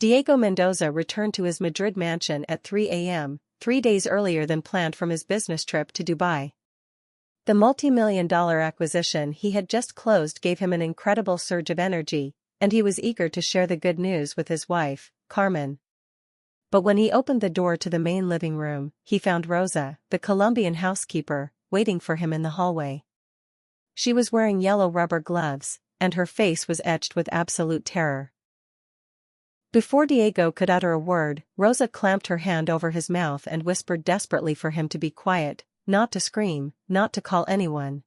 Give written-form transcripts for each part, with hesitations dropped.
Diego Mendoza returned to his Madrid mansion at 3 a.m., 3 days earlier than planned from his business trip to Dubai. The multi-million-dollar acquisition he had just closed gave him an incredible surge of energy, and he was eager to share the good news with his wife, Carmen. But when he opened the door to the main living room, he found Rosa, the Colombian housekeeper, waiting for him in the hallway. She was wearing yellow rubber gloves, and her face was etched with absolute terror. Before Diego could utter a word, Rosa clamped her hand over his mouth and whispered desperately for him to be quiet, not to scream, not to call anyone.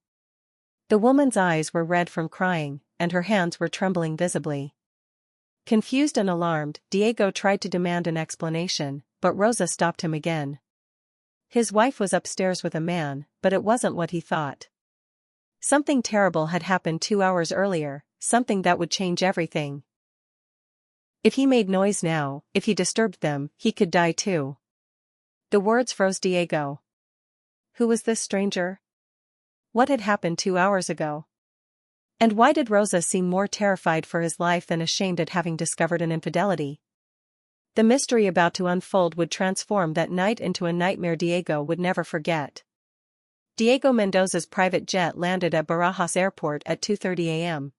The woman's eyes were red from crying, and her hands were trembling visibly. Confused and alarmed, Diego tried to demand an explanation, but Rosa stopped him again. His wife was upstairs with a man, but it wasn't what he thought. Something terrible had happened 2 hours earlier, something that would change everything. If he made noise now, if he disturbed them, he could die too. The words froze Diego. Who was this stranger? What had happened 2 hours ago? And why did Rosa seem more terrified for his life than ashamed at having discovered an infidelity? The mystery about to unfold would transform that night into a nightmare Diego would never forget. Diego Mendoza's private jet landed at Barajas Airport at 2:30 a.m.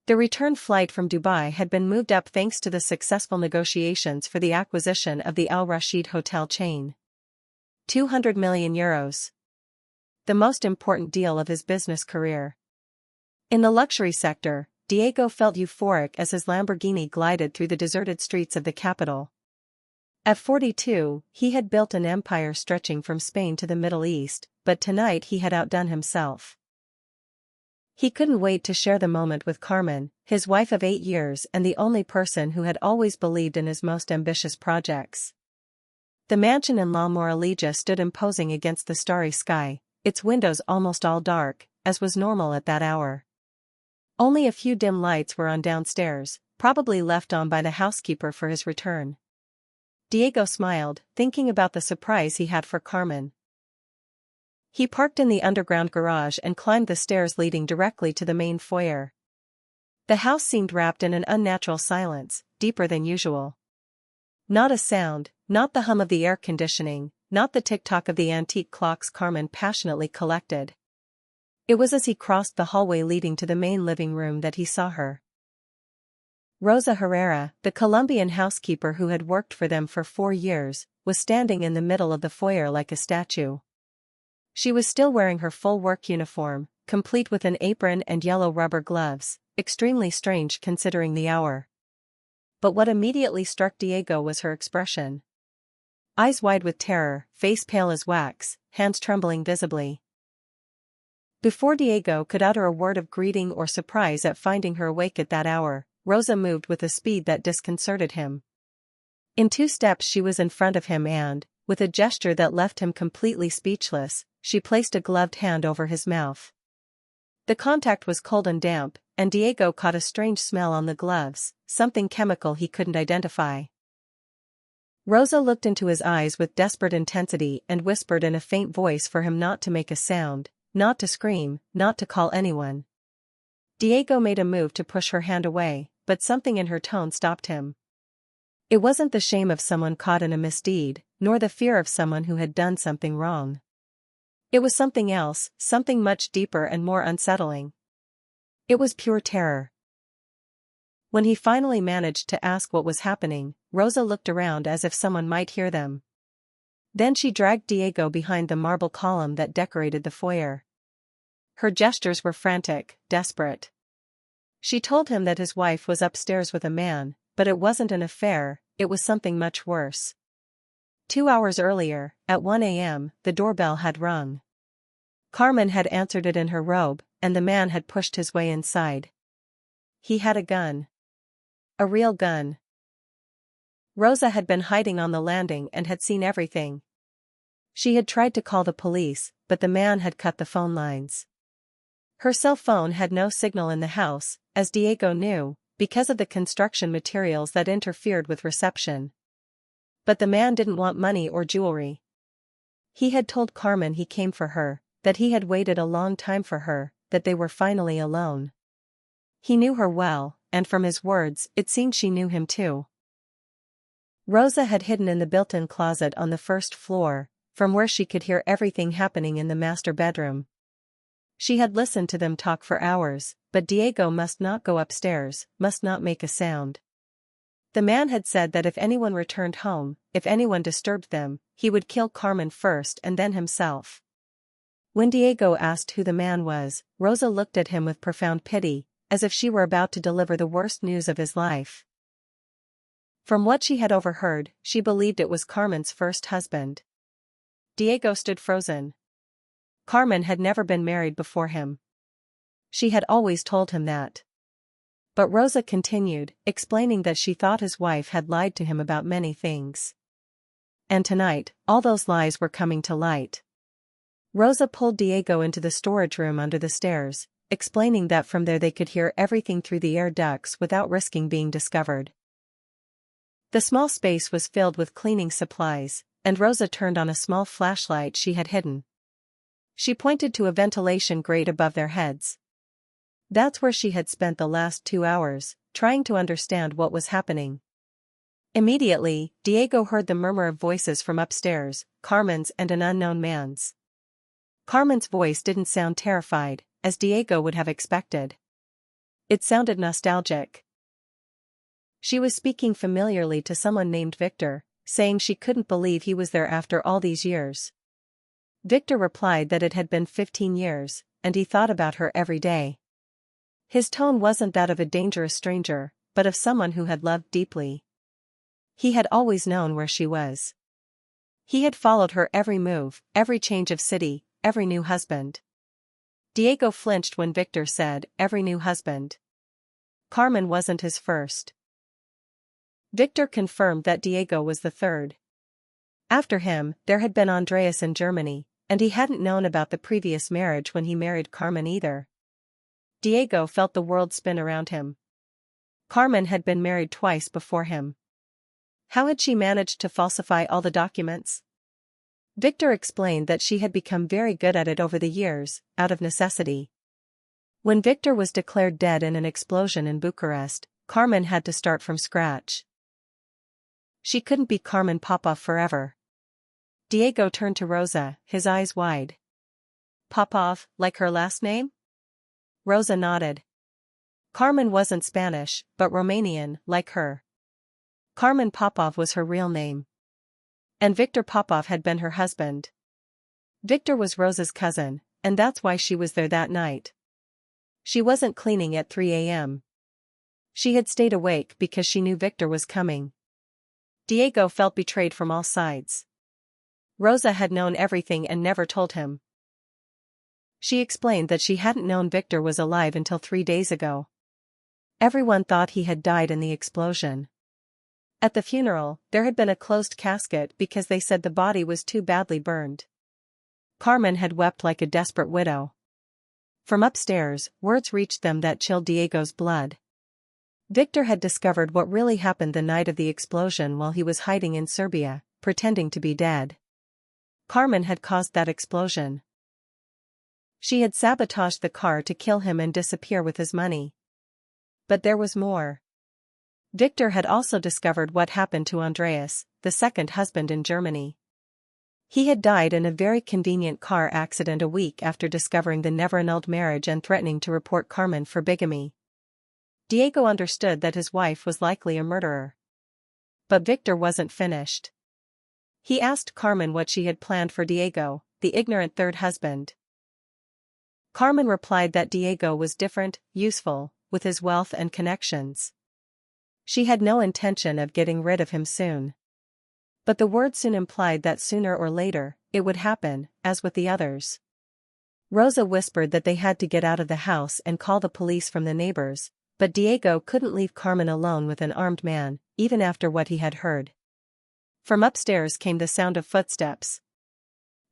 The return flight from Dubai had been moved up thanks to the successful negotiations for the acquisition of the Al Rashid hotel chain. 200 million euros. The most important deal of his business career. In the luxury sector, Diego felt euphoric as his Lamborghini glided through the deserted streets of the capital. At 42, he had built an empire stretching from Spain to the Middle East, but tonight he had outdone himself. He couldn't wait to share the moment with Carmen, his wife of 8 years and the only person who had always believed in his most ambitious projects. The mansion in La Moraleja stood imposing against the starry sky, its windows almost all dark, as was normal at that hour. Only a few dim lights were on downstairs, probably left on by the housekeeper for his return. Diego smiled, thinking about the surprise he had for Carmen. He parked in the underground garage and climbed the stairs leading directly to the main foyer. The house seemed wrapped in an unnatural silence, deeper than usual. Not a sound, not the hum of the air conditioning, not the tick-tock of the antique clocks Carmen passionately collected. It was as he crossed the hallway leading to the main living room that he saw her. Rosa Herrera, the Colombian housekeeper who had worked for them for 4 years, was standing in the middle of the foyer like a statue. She was still wearing her full work uniform, complete with an apron and yellow rubber gloves, extremely strange considering the hour. But what immediately struck Diego was her expression. Eyes wide with terror, face pale as wax, hands trembling visibly. Before Diego could utter a word of greeting or surprise at finding her awake at that hour, Rosa moved with a speed that disconcerted him. In 2 steps she was in front of him and, with a gesture that left him completely speechless, she placed a gloved hand over his mouth. The contact was cold and damp, and Diego caught a strange smell on the gloves, something chemical he couldn't identify. Rosa looked into his eyes with desperate intensity and whispered in a faint voice for him not to make a sound, not to scream, not to call anyone. Diego made a move to push her hand away, but something in her tone stopped him. It wasn't the shame of someone caught in a misdeed, nor the fear of someone who had done something wrong. It was something else, something much deeper and more unsettling. It was pure terror. When he finally managed to ask what was happening, Rosa looked around as if someone might hear them. Then she dragged Diego behind the marble column that decorated the foyer. Her gestures were frantic, desperate. She told him that his wife was upstairs with a man, but it wasn't an affair, it was something much worse. 2 hours earlier, at 1 a.m., the doorbell had rung. Carmen had answered it in her robe, and the man had pushed his way inside. He had a gun. A real gun. Rosa had been hiding on the landing and had seen everything. She had tried to call the police, but the man had cut the phone lines. Her cell phone had no signal in the house, as Diego knew, because of the construction materials that interfered with reception. But the man didn't want money or jewelry. He had told Carmen he came for her, that he had waited a long time for her, that they were finally alone. He knew her well, and from his words, it seemed she knew him too. Rosa had hidden in the built-in closet on the first floor, from where she could hear everything happening in the master bedroom. She had listened to them talk for hours, but Diego must not go upstairs, must not make a sound. The man had said that if anyone returned home, if anyone disturbed them, he would kill Carmen first and then himself. When Diego asked who the man was, Rosa looked at him with profound pity, as if she were about to deliver the worst news of his life. From what she had overheard, she believed it was Carmen's first husband. Diego stood frozen. Carmen had never been married before him. She had always told him that. But Rosa continued, explaining that she thought his wife had lied to him about many things. And tonight, all those lies were coming to light. Rosa pulled Diego into the storage room under the stairs, explaining that from there they could hear everything through the air ducts without risking being discovered. The small space was filled with cleaning supplies, and Rosa turned on a small flashlight she had hidden. She pointed to a ventilation grate above their heads. That's where she had spent the last 2 hours, trying to understand what was happening. Immediately, Diego heard the murmur of voices from upstairs, Carmen's and an unknown man's. Carmen's voice didn't sound terrified, as Diego would have expected. It sounded nostalgic. She was speaking familiarly to someone named Victor, saying she couldn't believe he was there after all these years. Victor replied that it had been 15 years, and he thought about her every day. His tone wasn't that of a dangerous stranger, but of someone who had loved deeply. He had always known where she was. He had followed her every move, every change of city, every new husband. Diego flinched when Victor said, every new husband. Carmen wasn't his first. Victor confirmed that Diego was the third. After him, there had been Andreas in Germany, and he hadn't known about the previous marriage when he married Carmen either. Diego felt the world spin around him. Carmen had been married twice before him. How had she managed to falsify all the documents? Victor explained that she had become very good at it over the years, out of necessity. When Victor was declared dead in an explosion in Bucharest, Carmen had to start from scratch. She couldn't be Carmen Popov forever. Diego turned to Rosa, his eyes wide. Popov, like her last name? Rosa nodded. Carmen wasn't Spanish, but Romanian, like her. Carmen Popov was her real name. And Victor Popov had been her husband. Victor was Rosa's cousin, and that's why she was there that night. She wasn't cleaning at 3 a.m. She had stayed awake because she knew Victor was coming. Diego felt betrayed from all sides. Rosa had known everything and never told him. She explained that she hadn't known Victor was alive until 3 days ago. Everyone thought he had died in the explosion. At the funeral, there had been a closed casket because they said the body was too badly burned. Carmen had wept like a desperate widow. From upstairs, words reached them that chilled Diego's blood. Victor had discovered what really happened the night of the explosion while he was hiding in Serbia, pretending to be dead. Carmen had caused that explosion. She had sabotaged the car to kill him and disappear with his money. But there was more. Victor had also discovered what happened to Andreas, the second husband in Germany. He had died in a very convenient car accident a week after discovering the never-annulled marriage and threatening to report Carmen for bigamy. Diego understood that his wife was likely a murderer. But Victor wasn't finished. He asked Carmen what she had planned for Diego, the ignorant third husband. Carmen replied that Diego was different, useful, with his wealth and connections. She had no intention of getting rid of him soon. But the word soon implied that sooner or later, it would happen, as with the others. Rosa whispered that they had to get out of the house and call the police from the neighbors, but Diego couldn't leave Carmen alone with an armed man, even after what he had heard. From upstairs came the sound of footsteps.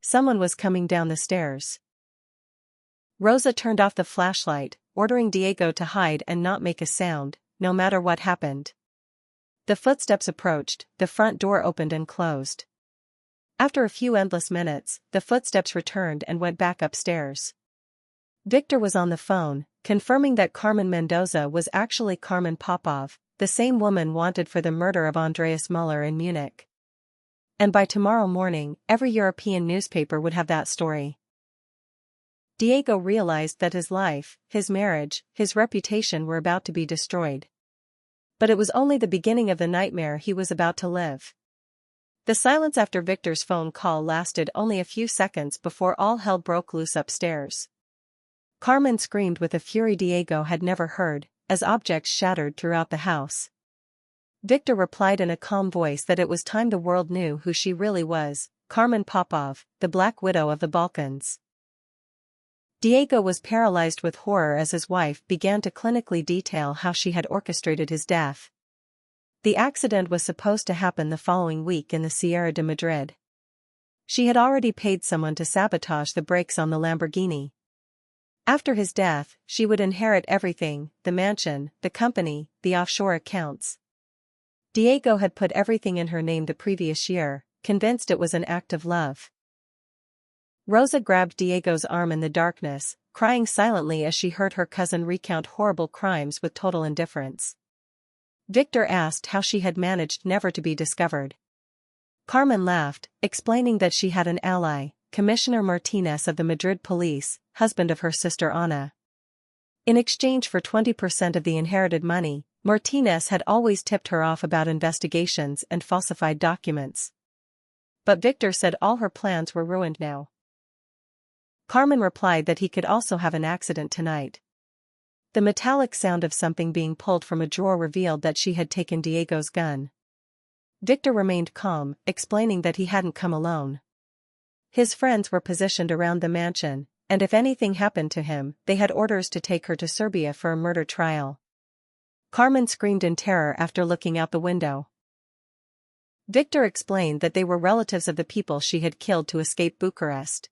Someone was coming down the stairs. Rosa turned off the flashlight, ordering Diego to hide and not make a sound, no matter what happened. The footsteps approached, the front door opened and closed. After a few endless minutes, the footsteps returned and went back upstairs. Victor was on the phone, confirming that Carmen Mendoza was actually Carmen Popov, the same woman wanted for the murder of Andreas Muller in Munich. And by tomorrow morning, every European newspaper would have that story. Diego realized that his life, his marriage, his reputation were about to be destroyed. But it was only the beginning of the nightmare he was about to live. The silence after Victor's phone call lasted only a few seconds before all hell broke loose upstairs. Carmen screamed with a fury Diego had never heard, as objects shattered throughout the house. Victor replied in a calm voice that it was time the world knew who she really was, Carmen Popov, the Black Widow of the Balkans. Diego was paralyzed with horror as his wife began to clinically detail how she had orchestrated his death. The accident was supposed to happen the following week in the Sierra de Madrid. She had already paid someone to sabotage the brakes on the Lamborghini. After his death, she would inherit everything, the mansion, the company, the offshore accounts. Diego had put everything in her name the previous year, convinced it was an act of love. Rosa grabbed Diego's arm in the darkness, crying silently as she heard her cousin recount horrible crimes with total indifference. Victor asked how she had managed never to be discovered. Carmen laughed, explaining that she had an ally, Commissioner Martinez of the Madrid police, husband of her sister Ana. In exchange for 20% of the inherited money, Martinez had always tipped her off about investigations and falsified documents. But Victor said all her plans were ruined now. Carmen replied that he could also have an accident tonight. The metallic sound of something being pulled from a drawer revealed that she had taken Diego's gun. Victor remained calm, explaining that he hadn't come alone. His friends were positioned around the mansion, and if anything happened to him, they had orders to take her to Serbia for a murder trial. Carmen screamed in terror after looking out the window. Victor explained that they were relatives of the people she had killed to escape Bucharest.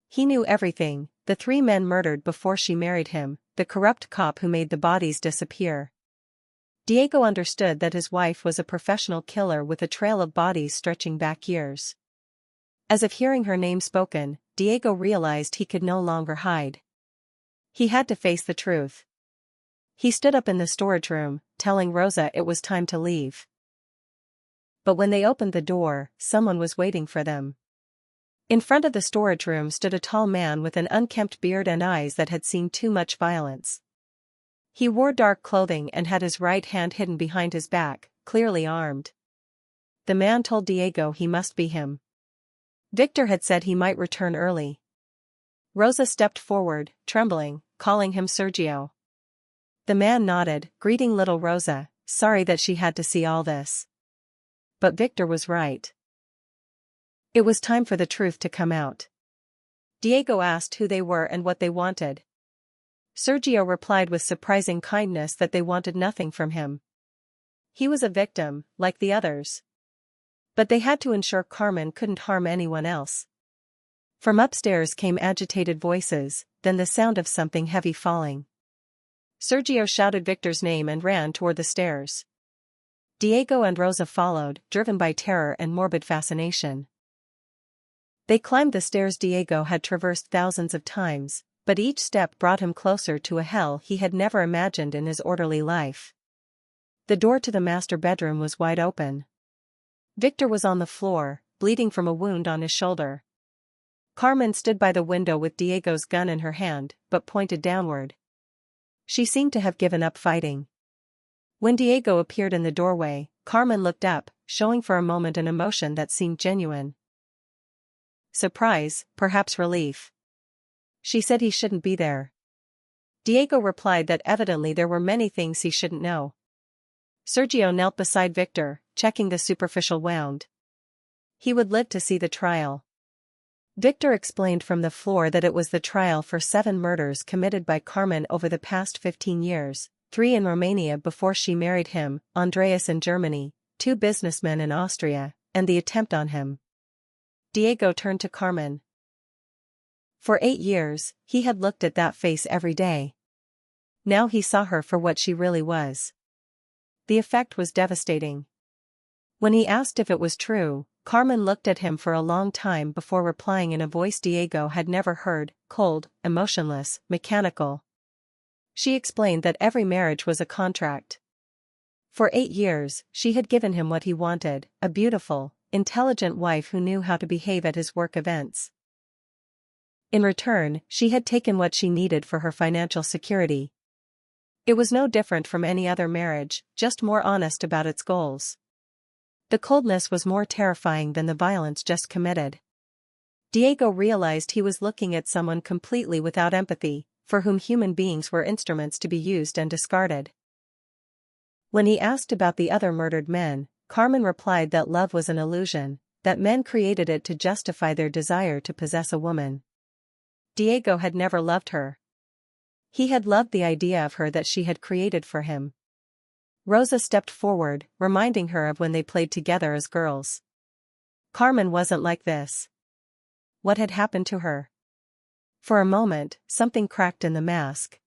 He knew everything, the 3 men murdered before she married him, the corrupt cop who made the bodies disappear. Diego understood that his wife was a professional killer with a trail of bodies stretching back years. As if hearing her name spoken, Diego realized he could no longer hide. He had to face the truth. He stood up in the storage room, telling Rosa it was time to leave. But when they opened the door, someone was waiting for them. In front of the storage room stood a tall man with an unkempt beard and eyes that had seen too much violence. He wore dark clothing and had his right hand hidden behind his back, clearly armed. The man told Diego he must be him. Victor had said he might return early. Rosa stepped forward, trembling, calling him Sergio. The man nodded, greeting little Rosa, sorry that she had to see all this. But Victor was right. It was time for the truth to come out. Diego asked who they were and what they wanted. Sergio replied with surprising kindness that they wanted nothing from him. He was a victim, like the others. But they had to ensure Carmen couldn't harm anyone else. From upstairs came agitated voices, then the sound of something heavy falling. Sergio shouted Victor's name and ran toward the stairs. Diego and Rosa followed, driven by terror and morbid fascination. They climbed the stairs Diego had traversed thousands of times, but each step brought him closer to a hell he had never imagined in his orderly life. The door to the master bedroom was wide open. Victor was on the floor, bleeding from a wound on his shoulder. Carmen stood by the window with Diego's gun in her hand, but pointed downward. She seemed to have given up fighting. When Diego appeared in the doorway, Carmen looked up, showing for a moment an emotion that seemed genuine. Surprise, perhaps relief. She said he shouldn't be there. Diego replied that evidently there were many things he shouldn't know. Sergio knelt beside Victor, checking the superficial wound. He would live to see the trial. Victor explained from the floor that it was the trial for 7 murders committed by Carmen over the past 15 years, 3 in Romania before she married him, Andreas in Germany, 2 businessmen in Austria, and the attempt on him. Diego turned to Carmen. For 8 years, he had looked at that face every day. Now he saw her for what she really was. The effect was devastating. When he asked if it was true, Carmen looked at him for a long time before replying in a voice Diego had never heard, cold, emotionless, mechanical. She explained that every marriage was a contract. For 8 years, she had given him what he wanted, a beautiful, intelligent wife who knew how to behave at his work events. In return, she had taken what she needed for her financial security. It was no different from any other marriage, just more honest about its goals. The coldness was more terrifying than the violence just committed. Diego realized he was looking at someone completely without empathy, for whom human beings were instruments to be used and discarded. When he asked about the other murdered men, Carmen replied that love was an illusion, that men created it to justify their desire to possess a woman. Diego had never loved her. He had loved the idea of her that she had created for him. Rosa stepped forward, reminding her of when they played together as girls. Carmen wasn't like this. What had happened to her? For a moment, something cracked in the mask.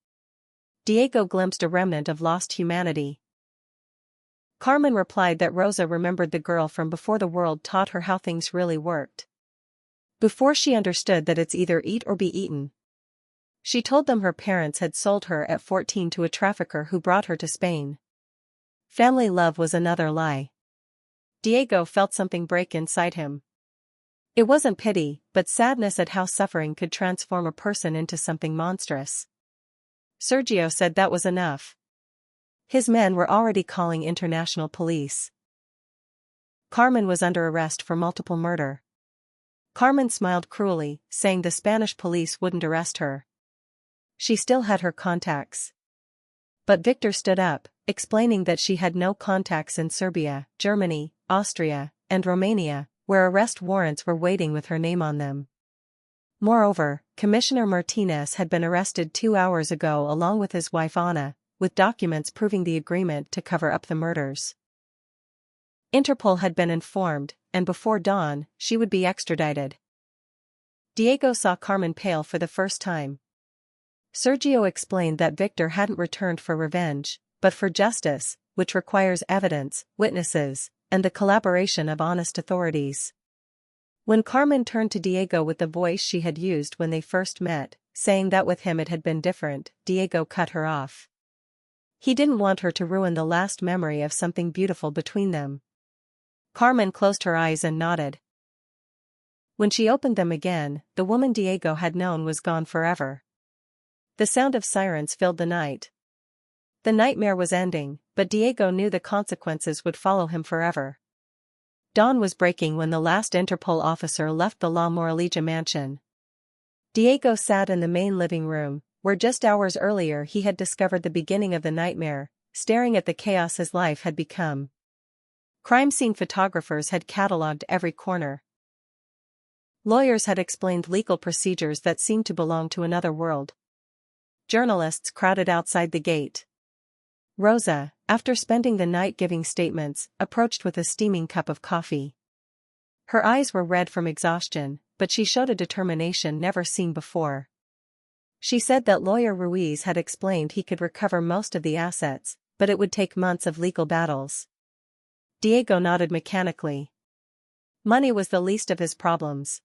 Diego glimpsed a remnant of lost humanity. Carmen replied that Rosa remembered the girl from before the world taught her how things really worked. Before she understood that it's either eat or be eaten. She told them her parents had sold her at 14 to a trafficker who brought her to Spain. Family love was another lie. Diego felt something break inside him. It wasn't pity, but sadness at how suffering could transform a person into something monstrous. Sergio said that was enough. His men were already calling international police. Carmen was under arrest for multiple murder. Carmen smiled cruelly, saying the Spanish police wouldn't arrest her. She still had her contacts. But Victor stood up, explaining that she had no contacts in Serbia, Germany, Austria, and Romania, where arrest warrants were waiting with her name on them. Moreover, Commissioner Martinez had been arrested 2 hours ago along with his wife Ana, with documents proving the agreement to cover up the murders. Interpol had been informed, and before dawn, she would be extradited. Diego saw Carmen pale for the first time. Sergio explained that Victor hadn't returned for revenge, but for justice, which requires evidence, witnesses, and the collaboration of honest authorities. When Carmen turned to Diego with the voice she had used when they first met, saying that with him it had been different, Diego cut her off. He didn't want her to ruin the last memory of something beautiful between them. Carmen closed her eyes and nodded. When she opened them again, the woman Diego had known was gone forever. The sound of sirens filled the night. The nightmare was ending, but Diego knew the consequences would follow him forever. Dawn was breaking when the last Interpol officer left the La Moraleja mansion. Diego sat in the main living room, where just hours earlier he had discovered the beginning of the nightmare, staring at the chaos his life had become. Crime scene photographers had catalogued every corner. Lawyers had explained legal procedures that seemed to belong to another world. Journalists crowded outside the gate. Rosa, after spending the night giving statements, approached with a steaming cup of coffee. Her eyes were red from exhaustion, but she showed a determination never seen before. She said that lawyer Ruiz had explained he could recover most of the assets, but it would take months of legal battles. Diego nodded mechanically. Money was the least of his problems.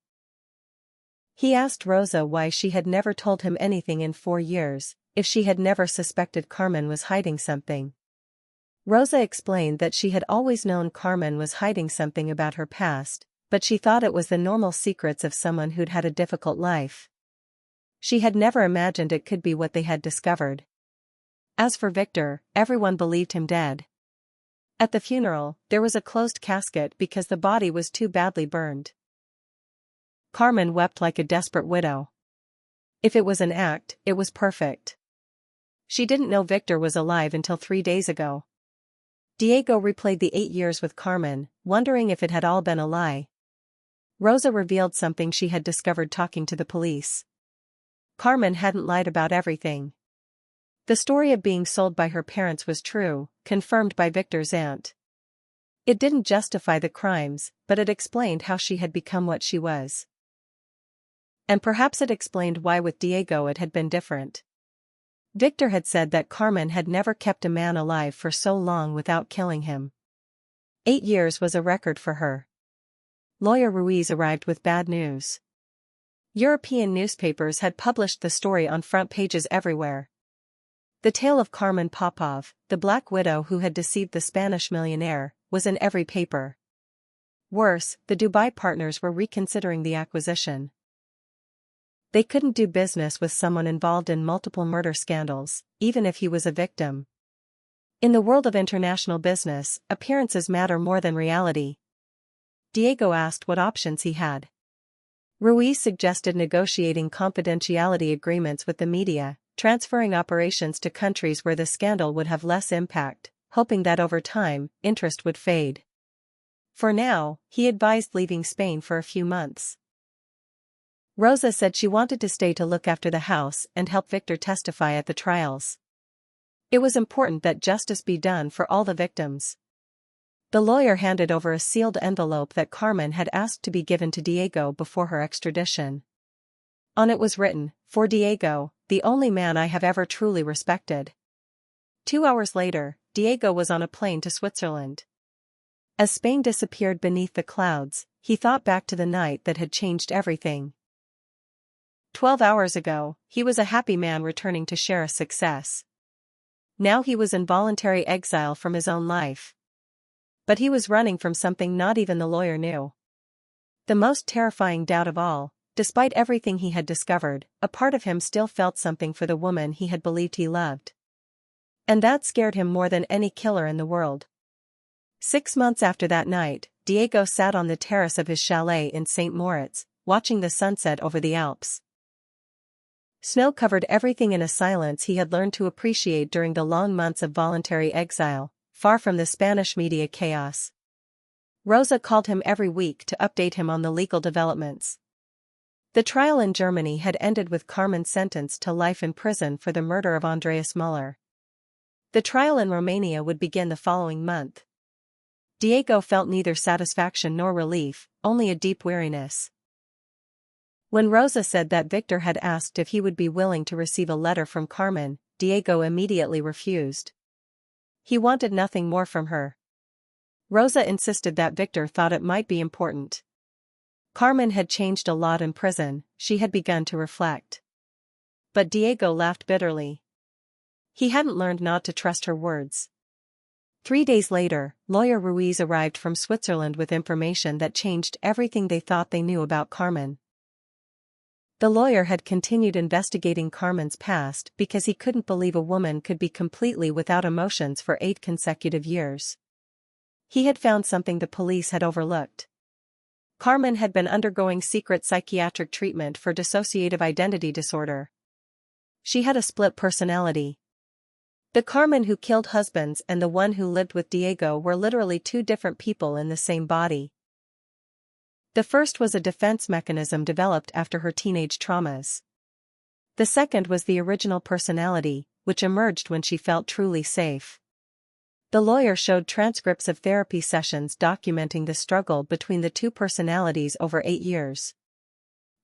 He asked Rosa why she had never told him anything in 4 years, if she had never suspected Carmen was hiding something. Rosa explained that she had always known Carmen was hiding something about her past, but she thought it was the normal secrets of someone who'd had a difficult life. She had never imagined it could be what they had discovered. As for Victor, everyone believed him dead. At the funeral, there was a closed casket because the body was too badly burned. Carmen wept like a desperate widow. If it was an act, it was perfect. She didn't know Victor was alive until 3 days ago. Diego replayed the 8 years with Carmen, wondering if it had all been a lie. Rosa revealed something she had discovered talking to the police. Carmen hadn't lied about everything. The story of being sold by her parents was true, confirmed by Victor's aunt. It didn't justify the crimes, but it explained how she had become what she was. And perhaps it explained why with Diego it had been different. Victor had said that Carmen had never kept a man alive for so long without killing him. 8 years was a record for her. lawyer Ruiz arrived with bad news. European newspapers had published the story on front pages everywhere. The tale of Carmen Popov, the black widow who had deceived the Spanish millionaire, was in every paper. Worse, the Dubai partners were reconsidering the acquisition. They couldn't do business with someone involved in multiple murder scandals, even if he was a victim. In the world of international business, appearances matter more than reality. Diego asked what options he had. Ruiz suggested negotiating confidentiality agreements with the media, transferring operations to countries where the scandal would have less impact, hoping that over time, interest would fade. For now, he advised leaving Spain for a few months. Rosa said she wanted to stay to look after the house and help Victor testify at the trials. It was important that justice be done for all the victims. The lawyer handed over a sealed envelope that Carmen had asked to be given to Diego before her extradition. On it was written, "For Diego, the only man I have ever truly respected." 2 hours later, Diego was on a plane to Switzerland. As Spain disappeared beneath the clouds, he thought back to the night that had changed everything. 12 hours ago, he was a happy man returning to share a success. Now he was in voluntary exile from his own life. But he was running from something not even the lawyer knew. The most terrifying doubt of all, despite everything he had discovered, a part of him still felt something for the woman he had believed he loved. And that scared him more than any killer in the world. 6 months after that night, Diego sat on the terrace of his chalet in St. Moritz, watching the sunset over the Alps. Snow covered everything in a silence he had learned to appreciate during the long months of voluntary exile, far from the Spanish media chaos. Rosa called him every week to update him on the legal developments. The trial in Germany had ended with Carmen sentenced to life in prison for the murder of Andreas Müller. The trial in Romania would begin the following month. Diego felt neither satisfaction nor relief, only a deep weariness. When Rosa said that Victor had asked if he would be willing to receive a letter from Carmen, Diego immediately refused. He wanted nothing more from her. Rosa insisted that Victor thought it might be important. Carmen had changed a lot in prison, she had begun to reflect. But Diego laughed bitterly. He hadn't learned not to trust her words. 3 days later, lawyer Ruiz arrived from Switzerland with information that changed everything they thought they knew about Carmen. The lawyer had continued investigating Carmen's past because he couldn't believe a woman could be completely without emotions for 8 consecutive years. He had found something the police had overlooked. Carmen had been undergoing secret psychiatric treatment for dissociative identity disorder. She had a split personality. The Carmen who killed husbands and the one who lived with Diego were literally 2 different people in the same body. The first was a defense mechanism developed after her teenage traumas. The second was the original personality, which emerged when she felt truly safe. The lawyer showed transcripts of therapy sessions documenting the struggle between the 2 personalities over 8 years.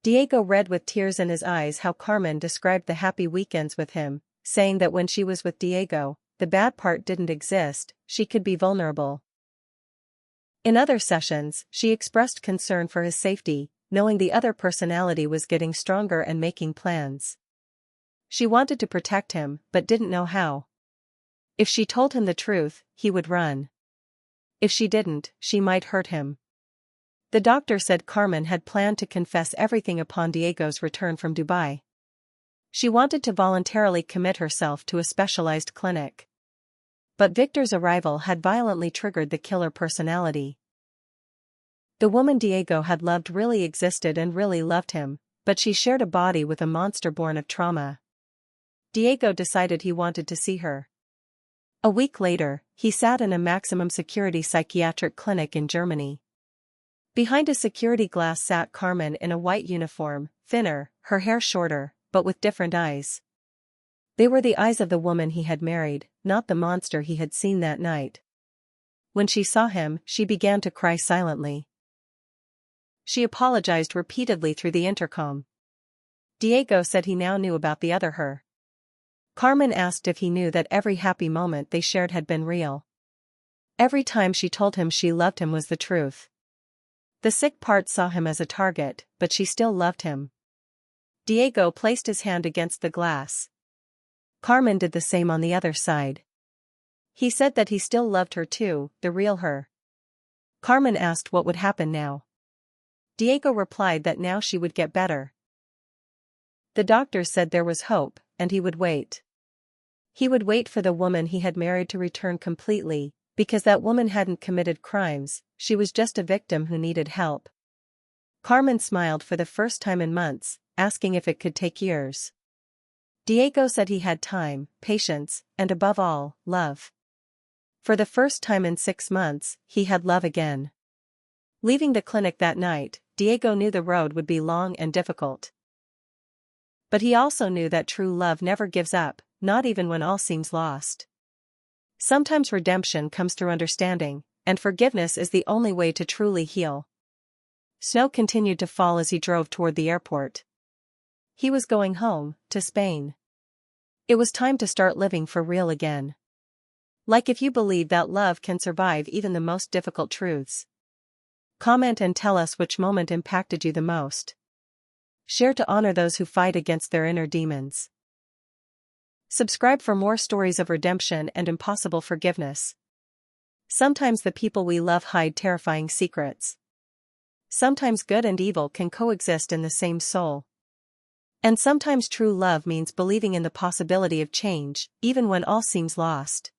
Diego read with tears in his eyes how Carmen described the happy weekends with him, saying that when she was with Diego, the bad part didn't exist, she could be vulnerable. In other sessions, she expressed concern for his safety, knowing the other personality was getting stronger and making plans. She wanted to protect him, but didn't know how. If she told him the truth, he would run. If she didn't, she might hurt him. The doctor said Carmen had planned to confess everything upon Diego's return from Dubai. She wanted to voluntarily commit herself to a specialized clinic. But Victor's arrival had violently triggered the killer personality. The woman Diego had loved really existed and really loved him, but she shared a body with a monster born of trauma. Diego decided he wanted to see her. A week later, he sat in a maximum security psychiatric clinic in Germany. Behind a security glass sat Carmen in a white uniform, thinner, her hair shorter, but with different eyes. They were the eyes of the woman he had married, not the monster he had seen that night. When she saw him, she began to cry silently. She apologized repeatedly through the intercom. Diego said he now knew about the other her. Carmen asked if he knew that every happy moment they shared had been real. Every time she told him she loved him was the truth. The sick part saw him as a target, but she still loved him. Diego placed his hand against the glass. Carmen did the same on the other side. He said that he still loved her too, the real her. Carmen asked what would happen now. Diego replied that now she would get better. The doctors said there was hope, and he would wait. He would wait for the woman he had married to return completely, because that woman hadn't committed crimes, she was just a victim who needed help. Carmen smiled for the first time in months, asking if it could take years. Diego said he had time, patience, and above all, love. For the first time in 6 months, he had love again. Leaving the clinic that night, Diego knew the road would be long and difficult. But he also knew that true love never gives up, not even when all seems lost. Sometimes redemption comes through understanding, and forgiveness is the only way to truly heal. Snow continued to fall as he drove toward the airport. He was going home, to Spain. It was time to start living for real again. Like if you believe that love can survive even the most difficult truths. Comment and tell us which moment impacted you the most. Share to honor those who fight against their inner demons. Subscribe for more stories of redemption and impossible forgiveness. Sometimes the people we love hide terrifying secrets. Sometimes good and evil can coexist in the same soul. And sometimes true love means believing in the possibility of change, even when all seems lost.